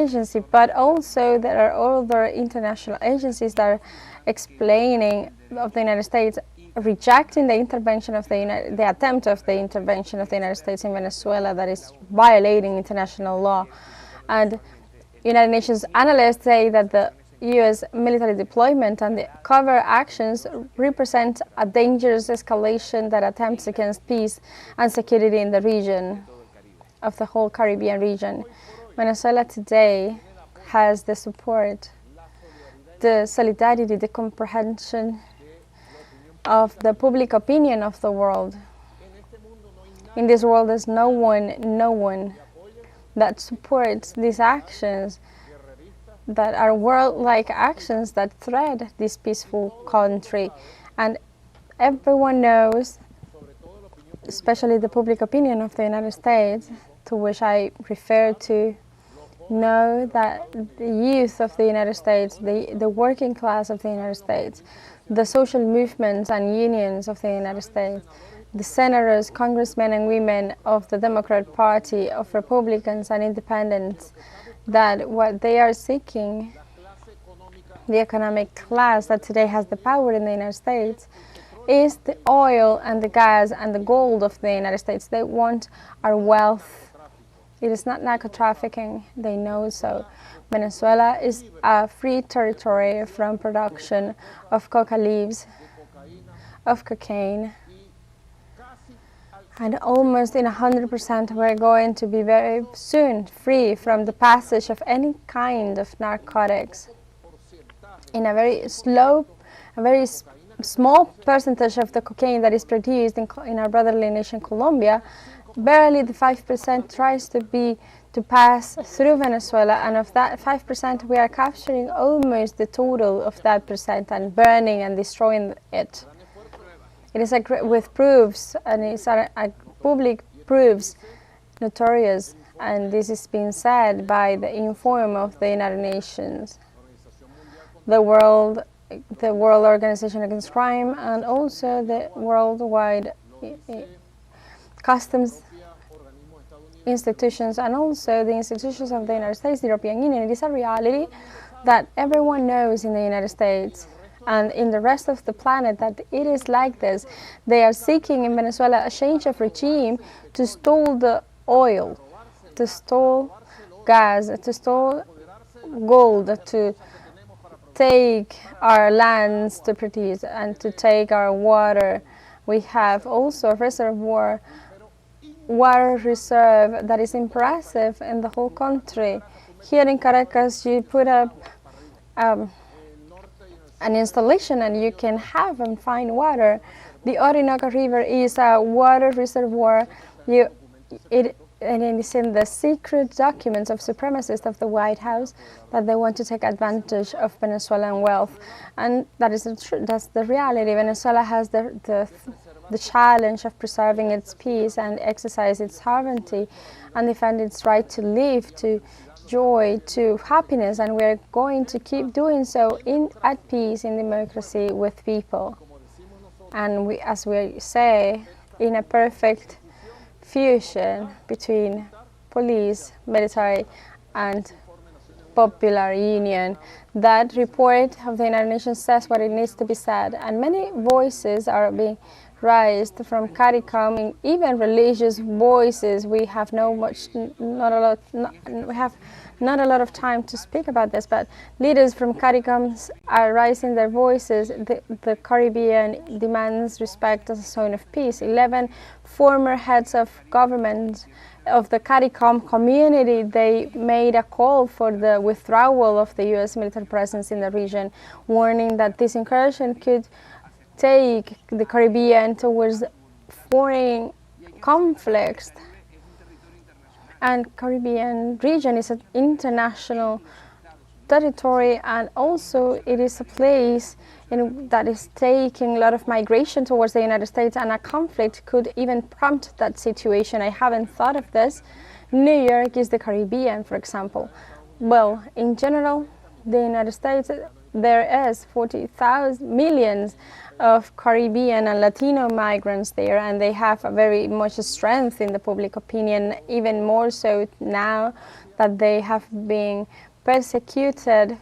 agency, but also there are other international agencies that are explaining of the United States rejecting the intervention of the attempt of the intervention of the United States in Venezuela that is violating international law. And United Nations analysts say that the U.S. military deployment and the covert actions represent a dangerous escalation that attempts against peace and security in the region, of the whole Caribbean region. Venezuela today has the support, the solidarity, the comprehension of the public opinion of the world. In this world, there's no one that supports these actions that are world-like actions that threat this peaceful country. And everyone knows, especially the public opinion of the United States, to which I refer to, know that the youth of the United States, the working class of the United States, the social movements and unions of the United States, the senators, congressmen and women of the Democrat Party, of Republicans and independents, that what they are seeking, the economic class that today has the power in the United States, is the oil and the gas and the gold of the United States. They want our wealth. It is not narco-trafficking, they know so. Venezuela is a free territory from production of coca leaves, of cocaine, and almost in 100% we're going to be very soon free from the passage of any kind of narcotics. In a very small percentage of the cocaine that is produced in our brotherly nation Colombia, barely the 5% tries to pass through Venezuela, and of that 5% we are capturing almost the total of that percent and burning and destroying it. It is with proofs, and it's a public proofs, notorious, and this is being said by the Inform of the United Nations, the World Organization Against Crime, and also the worldwide customs institutions, and also the institutions of the United States, the European Union. It is a reality that everyone knows in the United States and in the rest of the planet that it is like this. They are seeking in Venezuela a change of regime to stall the oil, to stall gas, to stall gold, to take our lands to produce and to take our water. We have also a reservoir, water reserve that is impressive in the whole country. Here in Caracas, you put up an installation and you can have and find water. The Orinoco River is a water reservoir. It is in the secret documents of supremacists of the White House that they want to take advantage of Venezuelan wealth, and that is that's the reality. Venezuela has the challenge of preserving its peace and exercise its sovereignty and defend its right to live, to joy, to happiness, and we're going to keep doing so at peace, in democracy, with people. And as we say, in a perfect fusion between police, military, and popular union. That report of the United Nations says what it needs to be said, and many voices are being raised from CARICOM, even religious voices. We have not a lot of time to speak about this, but leaders from CARICOM are raising their voices. The Caribbean demands respect as a zone of peace. 11 former heads of government of the CARICOM community, they made a call for the withdrawal of the U.S. military presence in the region, warning that this incursion could take the Caribbean towards foreign conflicts. And Caribbean region is an international territory, and also it is a place that is taking a lot of migration towards the United States, and a conflict could even prompt that situation. I haven't thought of this. New York is the Caribbean, for example. Well, in general, the United States, there is 40,000 millions of Caribbean and Latino migrants there, and they have a very much strength in the public opinion, even more so now that they have been persecuted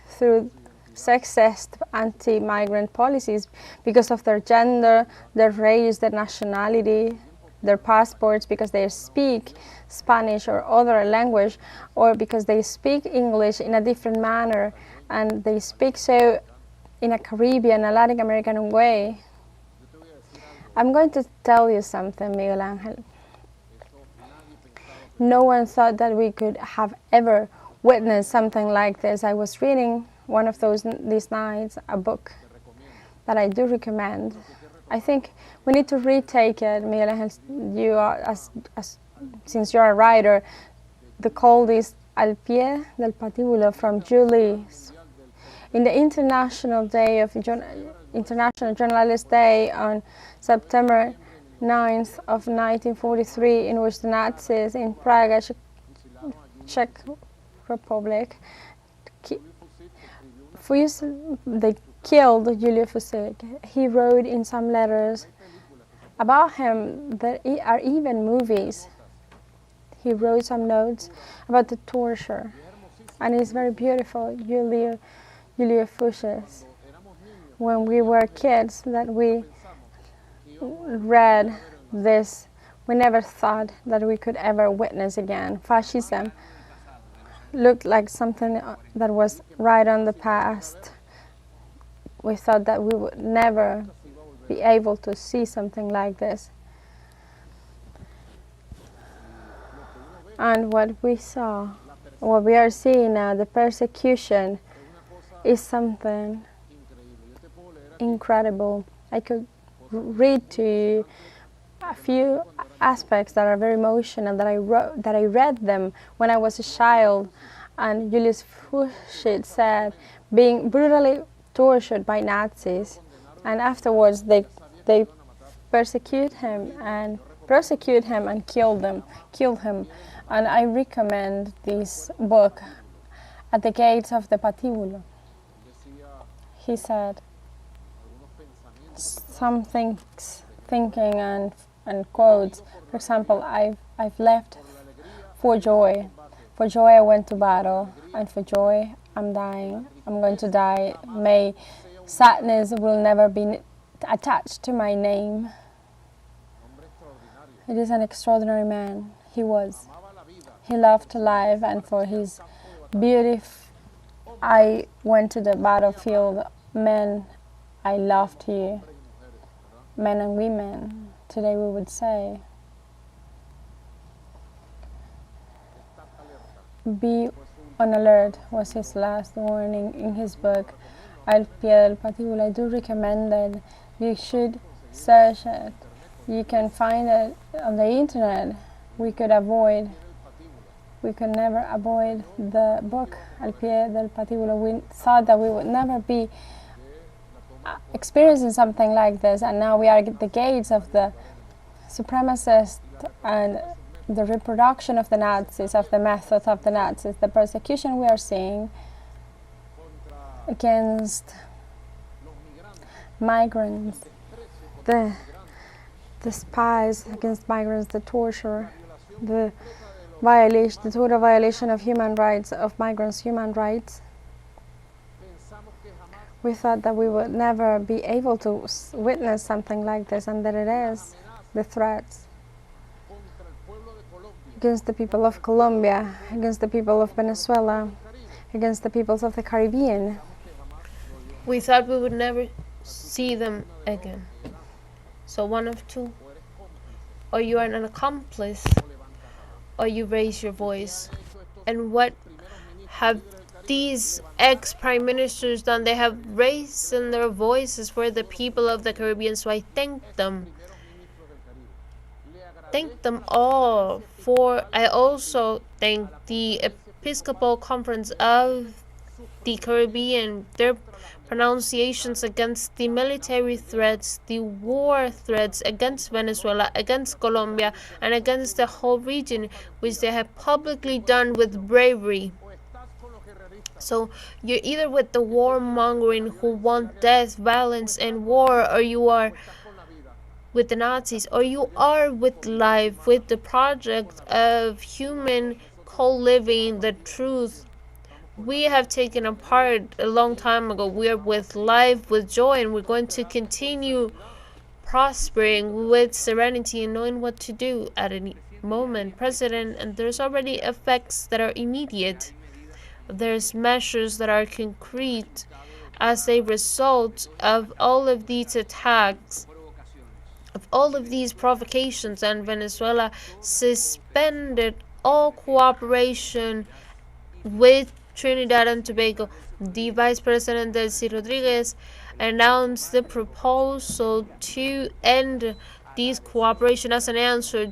through sexist anti-migrant policies because of their gender, their race, their nationality, their passports, because they speak Spanish or other language, or because they speak English in a different manner and they speak so in a Caribbean, a Latin American way. I'm going to tell you something, Miguel Angel. No one thought that we could have ever witnessed something like this. I was reading one of these nights a book that I do recommend. I think we need to retake it, Miguel Angel. You are, since you're a writer, the call is Al Pie del Patíbulo from Julie. In the International Journalist Day on September 9th of 1943, in which the Nazis in Prague, Czech Republic, they killed Julius Fusek. He wrote in some letters about him. There are even movies. He wrote some notes about the torture, and it's very beautiful. Julius Fusek. When we were kids, that we read this, we never thought that we could ever witness again. Fascism looked like something that was right on the past. We thought that we would never be able to see something like this. And what we saw, what we are seeing now, the persecution, is something incredible. I could read to you a few aspects that are very emotional that I read them when I was a child. And Julius Fusek said, being brutally tortured by Nazis, and afterwards they persecute him and killed him. And I recommend this book, At the Gates of the Patíbulo. He said some things, thinking and quotes. For example, I've left for joy. For joy I went to battle, and for joy I'm dying. I'm going to die. May sadness will never be attached to my name. It is an extraordinary man. He was. He loved life, and for his beauty I went to the battlefield. Men, I loved you. Men and women, today we would say. Be on alert was his last warning in his book, Al Pie del Patíbulo. I do recommend it. You should search it. You can find it on the internet. We could never avoid the book, Al Pie del Patíbulo. We thought that we would never be experiencing something like this, and now we are at the gates of the supremacists and the reproduction of the Nazis, of the methods of the Nazis, the persecution we are seeing against migrants, the spies against migrants, the torture, the total violation of human rights, of migrants' human rights. We thought that we would never be able to witness something like this, and that it is. The threats against the people of Colombia, against the people of Venezuela, against the peoples of the Caribbean. We thought we would never see them again. So one of two. Or you are an accomplice, or you raise your voice. And what have these ex-prime ministers done? They have raised their voices for the people of the Caribbean, so I thank them. Thank them all. I also thank the Episcopal Conference of the Caribbean, their pronunciations against the military threats, the war threats against Venezuela, against Colombia, and against the whole region, which they have publicly done with bravery. So you're either with the warmongering who want death, violence, and war, or you are with the Nazis, or you are with life, with the project of human co-living the truth we have taken apart a long time ago. We are with life, with joy, and we're going to continue prospering with serenity and knowing what to do at any moment. President, and there's already effects that are immediate. There's measures that are concrete as a result of all of these attacks, of all of these provocations, and Venezuela suspended all cooperation with Trinidad and Tobago. The Vice President Delcy Rodriguez announced the proposal to end these cooperation as an answer to